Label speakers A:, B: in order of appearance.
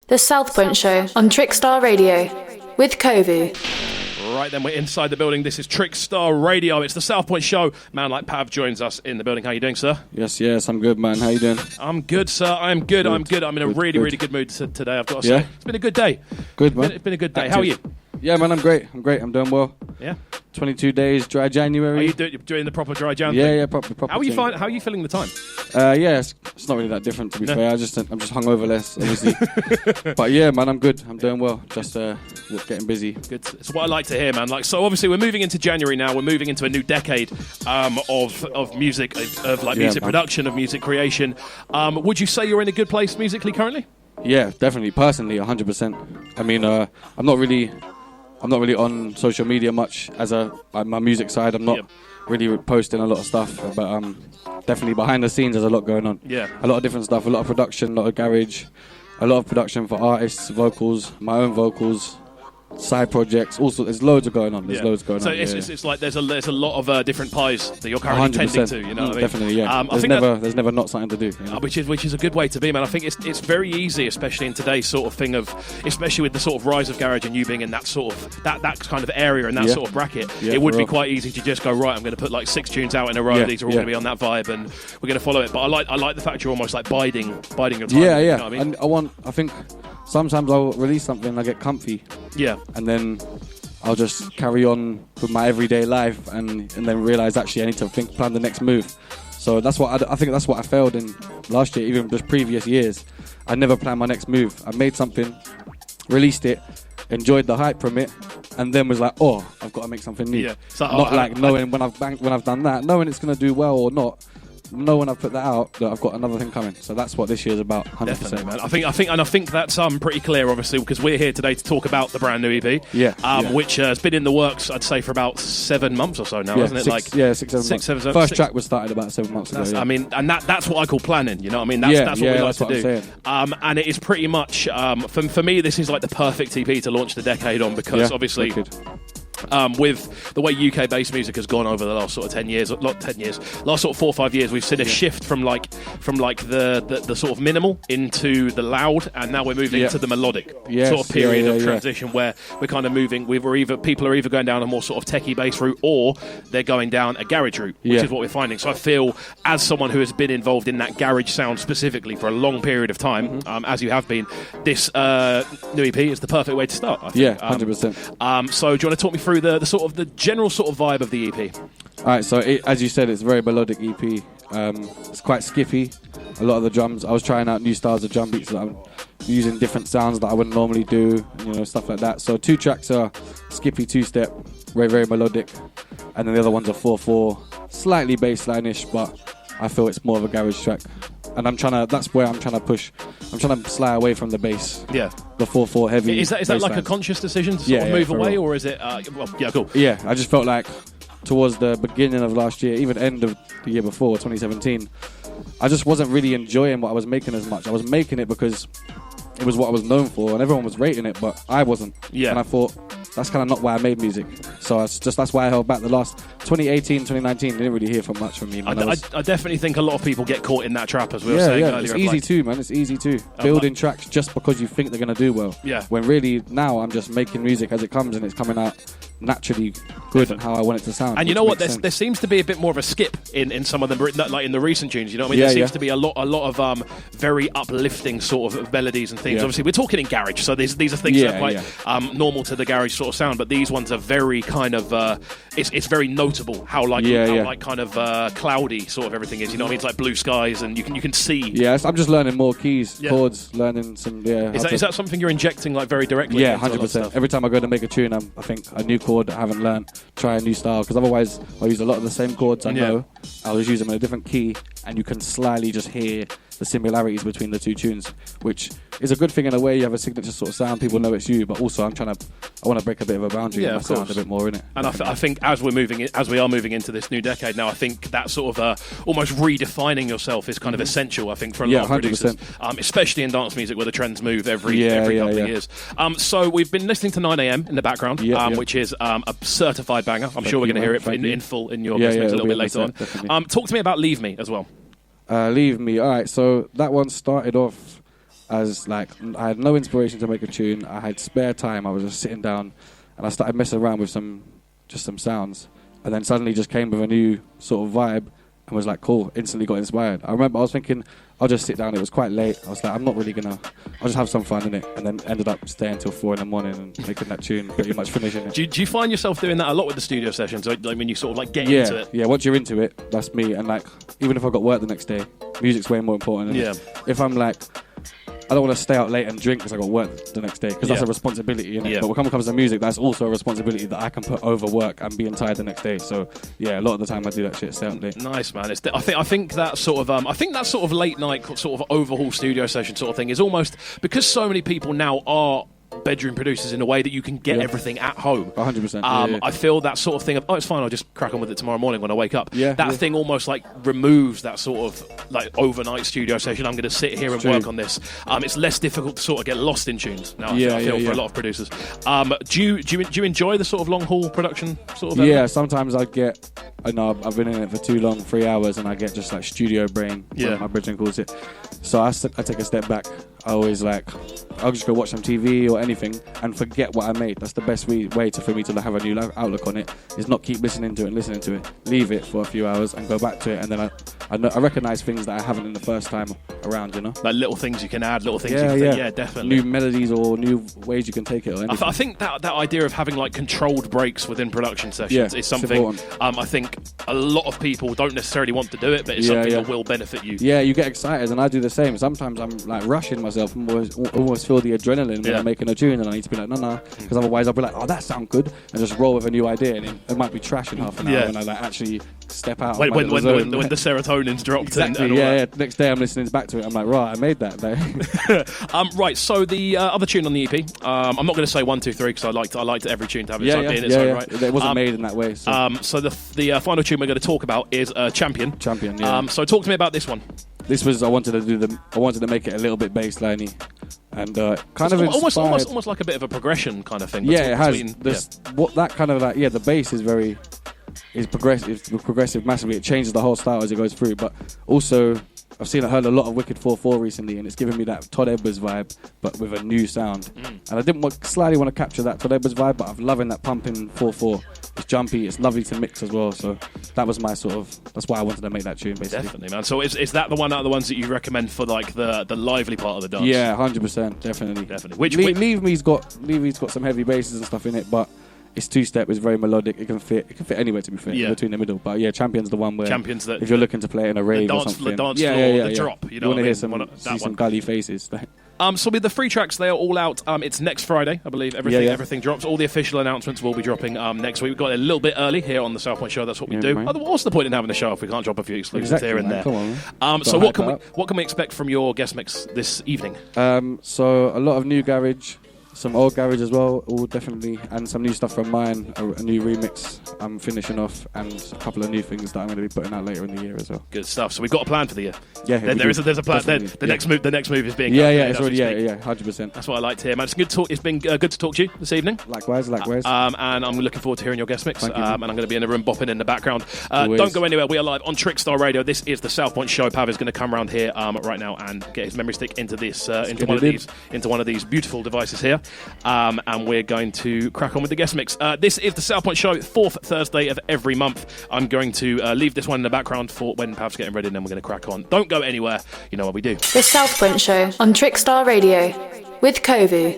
A: The Southpoint Show on Trickstar Radio with KXVU.
B: Right then, we're inside the building. This is Trickstar Radio. It's the Southpoint Show. Man like Pavv joins us in the building. How you doing, sir?
C: Yes, I'm good, man. How you doing?
B: I'm good, sir. I'm good. I'm in a really good mood today, I've got to say. It's been a good day.
C: Good, man.
B: It's been a good day. How are you?
C: Yeah, man, I'm great. I'm doing well.
B: Yeah?
C: 22 days, dry January.
B: Are you doing the proper dry Jan
C: thing?
B: Yeah,
C: proper
B: How are you feeling the time?
C: It's not really that different, to be fair. I'm just hungover less, obviously. But yeah, man, I'm good. I'm doing well. Just getting busy.
B: Good. It's what I like to hear, man. So obviously we're moving into January now. We're moving into a new decade of music, music production, of music creation. Would you say you're in a good place musically currently?
C: Yeah, definitely. Personally, 100%. I mean, I'm not really on social media much as my music side. I'm not really posting a lot of stuff, but definitely behind the scenes there's a lot going on.
B: Yeah.
C: A lot of different stuff, a lot of production, a lot of garage, a lot of production for artists, vocals, my own vocals, side projects. Also, there's loads going on.
B: So it's like there's a lot of different pies that you're currently tending to. You know what I mean?
C: Definitely, yeah. There's never not something to do. You know?
B: Which is a good way to be, man. I think it's very easy, especially in today's sort of thing especially with the sort of rise of garage and you being in that sort of that kind of area and that sort of bracket.
C: Yeah,
B: it would be quite easy to just go, right, I'm going to put like 6 tunes out in a row. These are all going to be on that vibe, and we're going to follow it. But I like the fact you're almost like biding your time.
C: Yeah.
B: You know what I mean?
C: And I think sometimes I'll release something and I get comfy. Yeah. And then I'll just carry on with my everyday life and then realise actually I need to plan the next move. So that's what I think that's what I failed in last year, even just previous years. I never planned my next move. I made something, released it, enjoyed the hype from it, and then was like, oh, I've got to make something new. Yeah. So, knowing when I've done that, knowing it's going to do well or not. Know when I put that out that I've got another thing coming. So that's what this year's about. 100%.
B: Definitely, man. I think that's pretty clear, obviously, because we're here today to talk about the brand new EP. Which has been in the works, I'd say, for about 7 months or so now, hasn't it?
C: 6, 7 months. First track was started about 7 months ago.
B: I mean, and that's what I call planning. You know what I mean? That's what we like to do. And it is pretty much for me, this is like the perfect EP to launch the decade on, because obviously. With the way UK-based music has gone over the last sort of 10 years, last sort of 4 or 5 years, we've seen a shift from the sort of minimal into the loud, and now we're moving into the melodic sort of period of transition where we're kind of moving. People are either going down a more sort of techie-based route, or they're going down a garage route, which is what we're finding. So I feel, as someone who has been involved in that garage sound specifically for a long period of time, as you have been, this new EP is the perfect way to start, I think.
C: 100%.
B: So do you want to talk me through the general sort of vibe of the EP?
C: Alright, so as you said, it's a very melodic EP. It's quite skippy. A lot of the drums, I was trying out new styles of drum beats that I'm using different sounds that I wouldn't normally do, stuff like that. So 2 tracks are skippy 2-step, very, very melodic, and then the other one's a 4/4, slightly bassline-ish, but I feel it's more of a garage track. And that's where I'm trying to push. I'm trying to slide away from the bass. Yeah. The 4/4 heavy.
B: Is that like a conscious decision to sort of move away, or is it? Cool.
C: Yeah, I just felt like towards the beginning of last year, even end of the year before, 2017, I just wasn't really enjoying what I was making as much. I was making it because it was what I was known for, and everyone was rating it, but I wasn't. Yeah. And I thought, that's kind of not why I made music. So that's why I held back the last 2018, 2019. Didn't really hear much from me. Man.
B: I definitely think a lot of people get caught in that trap, as we were saying earlier.
C: It's easy too, man. It's easy too. Building tracks just because you think they're going to do well. Yeah. When really now I'm just making music as it comes, and it's coming out naturally good and how I want it to sound.
B: And you know what? There seems to be a bit more of a skip in some of them, like in the recent tunes. You know what I mean? There seems to be a lot of very uplifting sort of melodies and themes. Obviously, we're talking in garage, so these are things that are quite normal to the garage sort of sound. But these ones are very kind of it's very notable how kind of cloudy sort of everything is. You know what I mean? It's like blue skies, and you can see.
C: Yeah, I'm just learning more keys, chords, learning some. Yeah.
B: Is that something you're injecting like very directly?
C: Yeah, 100%. Every time I go to make a tune, I think a new chord that I haven't learned, try a new style, because otherwise I'll use a lot of the same chords I know. I'll just use them in a different key, and you can slightly just hear the similarities between the 2 tunes, which is a good thing in a way. You have a signature sort of sound, people know it's you, but also I want to break a bit of a boundary in my sound a bit more, innit? And
B: I think as we are moving into this new decade now, I think that sort of almost redefining yourself is kind of essential, I think, for a lot of producers, especially in dance music where the trends move every couple of years. So we've been listening to 9am in the background, which is a certified banger. I'm sure we're going to hear it in full in your listeners a little bit later on. Talk to me about Leave Me as well.
C: Leave Me. Alright, so that one started off as like I had no inspiration to make a tune. I had spare time. I was just sitting down, and I started messing around with some sounds, and then suddenly just came with a new sort of vibe, and was like, cool. Instantly got inspired. I remember I was thinking, I'll just sit down. It was quite late. I was like, I'm not really gonna. I'll just have some fun in it, and then ended up staying till 4 a.m. and making that tune, pretty much finishing it.
B: Do you find yourself doing that a lot with the studio sessions? Like when you sort of like get into it?
C: Yeah. Once you're into it, that's me. And like, even if I got work the next day, music's way more important. And if I'm like, I don't want to stay out late and drink because I got work the next day, because that's a responsibility, you know? But when it comes to music, that's also a responsibility that I can put over work and being tired the next day. So yeah, a lot of the time I do that shit, stay out late.
B: Nice, man. I think that sort of late night sort of overhaul studio session sort of thing is almost, because so many people now are bedroom producers in a way that you can get everything at home.
C: 100%.
B: I feel that sort of thing of, it's fine, I'll just crack on with it tomorrow morning when I wake up. That thing almost like removes that sort of like overnight studio session. I'm going to sit here and work on this. It's less difficult to sort of get lost in tunes now. I feel for a lot of producers. Do you enjoy the sort of long haul production sort of?
C: Yeah, sometimes I get. I know I've been in it for too long, 3 hours, and I get just like studio brain. My brethren calls it. So I take a step back. I always like, I'll just go watch some TV or anything and forget what I made. That's the best way for me to have a new outlook on it, is not keep listening to it, leave it for a few hours and go back to it, and then I recognise things that I haven't in the first time around, you know?
B: Like little things you can add, little things you can think, definitely.
C: New melodies or new ways you can take it or anything.
B: I think that idea of having like controlled breaks within production sessions is something I think a lot of people don't necessarily want to do it, but it's something that will benefit you.
C: Yeah, you get excited, and I do the same. Sometimes I'm like rushing myself and almost feel the adrenaline when I'm making a tune, and I need to be like, no, because otherwise I'll be like, oh, that sounds good, and just roll with a new idea, and it might be trash in half an hour when I like actually step out.
B: When the serotonin's dropped.
C: Exactly, Next day I'm listening back to it, I'm like, right, I made that.
B: Right, so the other tune on the EP, I'm not going to say 1, 2, 3 because I liked every tune to have its own in its own right.
C: It wasn't made in that way.
B: So the final tune we're going to talk about is Champion.
C: Champion, yeah.
B: So talk to me about this one.
C: This was I wanted to make it a little bit bassliney, and kind of
B: almost like a bit of a progression kind of thing.
C: Yeah, it has. What that kind of like the bass is progressive massively. It changes the whole style as it goes through, but also I've heard a lot of Wicked 4/4 recently, and it's giving me that Todd Edwards vibe, but with a new sound. And I didn't slightly want to capture that Todd Edwards vibe, but I'm loving that pumping 4/4. It's jumpy, it's lovely to mix as well. So that was my that's why I wanted to make that tune, basically.
B: Definitely, man. So is that the one out of the ones that you recommend for like the lively part of the dance?
C: Yeah, 100%, definitely. Leave Me's got some heavy basses and stuff in it, but it's two-step, it's very melodic, it can fit anywhere, to be fair, between the middle. But Champion's the one where if you're looking to play in a rave or something.
B: The dance floor, the drop, you
C: want to hear some gully faces.
B: So with the free tracks, they are all out. It's next Friday, I believe. Everything drops. All the official announcements will be dropping next week. We've got it a little bit early here on the Southpoint show. That's what we do. What's the point in having a show if we can't drop a few exclusives here and there?
C: Come on,
B: so what can we expect from your guest mix this evening?
C: So a lot of new garage, some old garage as well, all definitely, and some new stuff from mine, a new remix I'm finishing off, and a couple of new things that I'm going to be putting out later in the year as well.
B: Good stuff. So we've got a plan for the year.
C: Yeah,
B: there's a plan. The next move is being
C: 100%.
B: That's what I like to hear, man. It's good talk. It's been good to talk to you this evening.
C: Likewise.
B: And I'm looking forward to hearing your guest mix. And I'm going to be in the room bopping in the background.
C: Always.
B: Don't go anywhere. We are live on Trickstar Radio. This is the Southpoint show. Pavv is going to come around here right now and get his memory stick into this into one of these beautiful devices here. And we're going to crack on with the guest mix. This is the Southpoint show, 4th Thursday of every month. I'm going to leave this one in the background for when Pav's getting ready, and then we're going to crack on. Don't go anywhere. You know what we do.
A: The Southpoint show on Trickstar Radio with KXVU.